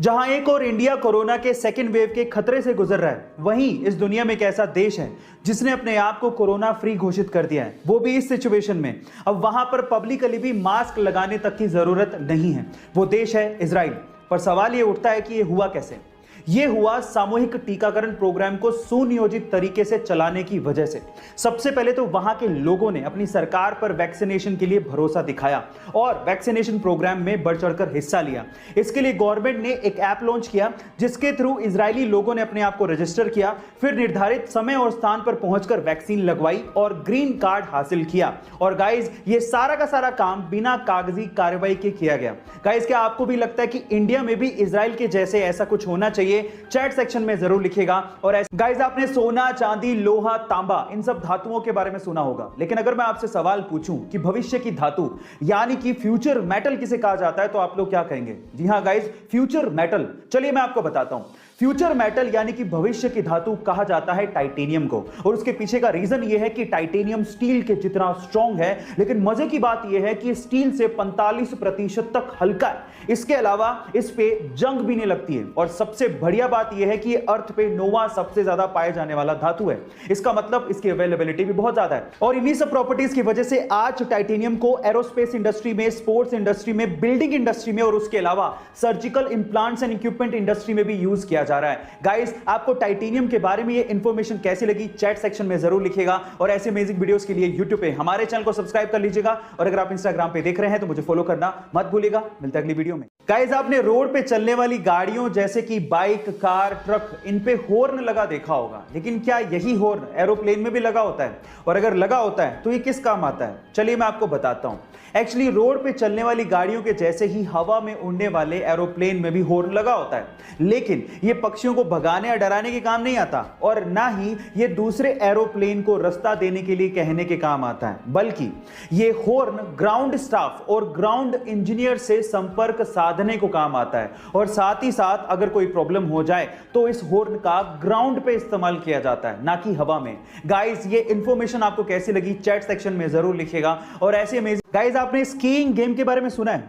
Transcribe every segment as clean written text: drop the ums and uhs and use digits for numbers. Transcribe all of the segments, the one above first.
जहां एक और इंडिया कोरोना के सेकेंड वेव के खतरे से गुजर रहा है, वहीं इस दुनिया में एक ऐसा देश है जिसने अपने आप को कोरोना फ्री घोषित कर दिया है, वो भी इस सिचुएशन में। अब वहां पर पब्लिकली भी मास्क लगाने तक की जरूरत नहीं है। वो देश है इजराइल। पर सवाल ये उठता है कि ये हुआ कैसे? ये हुआ सामूहिक टीकाकरण प्रोग्राम को सुनियोजित तरीके से चलाने की वजह से। सबसे पहले तो वहां के लोगों ने अपनी सरकार पर वैक्सीनेशन के लिए भरोसा दिखाया और वैक्सीनेशन प्रोग्राम में बढ़ चढ़कर हिस्सा लिया। इसके लिए गवर्नमेंट ने एक ऐप लॉन्च किया जिसके थ्रू इजरायली लोगों ने अपने आप को रजिस्टर किया, फिर निर्धारित समय और स्थान पर पहुंचकर वैक्सीन लगवाई और ग्रीन कार्ड हासिल किया। और गाइज, ये सारा का सारा काम बिना कागजी कार्रवाई के किया गया। गाइज, क्या आपको भी लगता है कि इंडिया में भी इजराइल के जैसे ऐसा कुछ होना चाहिए? चैट सेक्शन में जरूर लिखिएगा। और गाइस, आपने सोना, चांदी, लोहा, तांबा, इन सब धातुओं के बारे में सुना होगा, लेकिन अगर मैं आपसे सवाल पूछूं कि भविष्य की धातु यानी कि फ्यूचर मेटल किसे कहा जाता है, तो आप लोग क्या कहेंगे? जी हां गाइस, फ्यूचर मेटल। चलिए मैं आपको बताता हूं। फ्यूचर मेटल यानी कि भविष्य की धातु कहा जाता है टाइटेनियम को। और उसके पीछे का रीजन यह है कि टाइटेनियम स्टील के जितना स्ट्रॉन्ग है, लेकिन मजे की बात यह है कि स्टील से 45% तक हल्का है। इसके अलावा इस पे जंग भी नहीं लगती है। और सबसे बढ़िया बात यह है कि अर्थ पे नोवा सबसे ज्यादा पाए जाने वाला धातु है। इसका मतलब इसकी अवेलेबिलिटी भी बहुत ज्यादा है। और इन्हीं सब प्रॉपर्टीज की वजह से आज टाइटेनियम को एरोस्पेस इंडस्ट्री में, स्पोर्ट्स इंडस्ट्री में, बिल्डिंग इंडस्ट्री में और उसके अलावा surgical implants and equipment industry में भी यूज किया जा रहा है। गाइस, आपको टाइटेनियम के बारे में ये इंफॉर्मेशन कैसी लगी चैट सेक्शन में जरूर लिखिएगा। और ऐसे अमेजिंग वीडियोस के लिए यूट्यूब पे हमारे चैनल को सब्सक्राइब कर लीजिएगा। और अगर आप इंस्टाग्राम पे देख रहे हैं तो मुझे फॉलो करना मत भूलिएगा। मिलते हैं अगली वीडियो में। गाइस, आपने रोड पे चलने वाली गाड़ियों जैसे कि बाइक, कार, ट्रक, इन पे हॉर्न लगा देखा होगा, लेकिन क्या यही हॉर्न एरोप्लेन में भी लगा होता है? और अगर लगा होता है तो ये किस काम आता है? चलिए मैं आपको बताता हूं। एक्चुअली रोड पे चलने वाली गाड़ियों के जैसे ही हवा में उड़ने वाले एरोप्लेन में भी हॉर्न लगा होता है, लेकिन ये पक्षियों को भगाने या डराने के काम नहीं आता और ना ही ये दूसरे एरोप्लेन को रास्ता देने के लिए कहने के काम आता है, बल्कि ये हॉर्न ग्राउंड स्टाफ और ग्राउंड इंजीनियर से संपर्क साधने को काम आता है। और साथ ही साथ अगर कोई प्रॉब्लम हो जाए तो इस हॉर्न का ग्राउंड पे इस्तेमाल किया जाता है, ना कि हवा में। गाइस, ये इंफॉर्मेशन आपको कैसी लगी चैट सेक्शन में जरूर लिखिएगा। और ऐसे अमेजिंग गाइस, आपने स्कीइंग गेम के बारे में सुना है?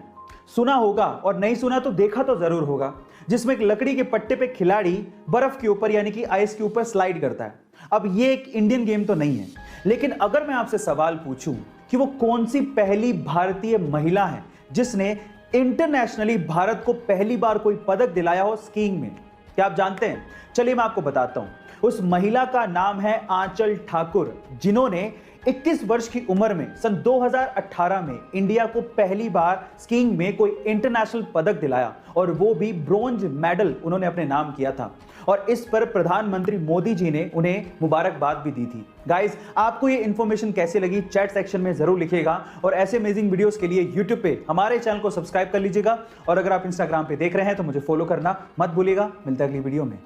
सुना होगा, और नहीं सुना तो देखा तो जरूर होगा, जिसमें एक लकड़ी के पट्टे पे खिलाड़ी बर्फ के ऊपर यानी कि आइस के ऊपर स्लाइड करता है। अब ये एक इंडियन गेम तो नहीं है, लेकिन अगर मैं आपसे सवाल पूछूं कि वो कौन सी पहली भारतीय महिला है जिसने इंटरनेशनली भारत को पहली बार कोई पदक दिलाया हो स्कीइंग में, क्या आप जानते हैं? चलिए मैं आपको बताता हूं। उस महिला का नाम है आंचल ठाकुर, जिन्होंने 21 वर्ष की उम्र में सन 2018 में इंडिया को पहली बार स्कीइंग में कोई इंटरनेशनल पदक दिलाया, और वो भी ब्रोंज मेडल उन्होंने अपने नाम किया था। और इस पर प्रधानमंत्री मोदी जी ने उन्हें मुबारकबाद भी दी थी। गाइस, आपको ये इंफॉर्मेशन कैसी लगी चैट सेक्शन में जरूर लिखिएगा। और ऐसे अमेजिंग वीडियोस के लिए यूट्यूब पे हमारे चैनल को सब्सक्राइब कर लीजिएगा। और अगर आप इंस्टाग्राम पे देख रहे हैं तो मुझे फॉलो करना मत भूलिएगा। मिलते हैं अगली वीडियो में।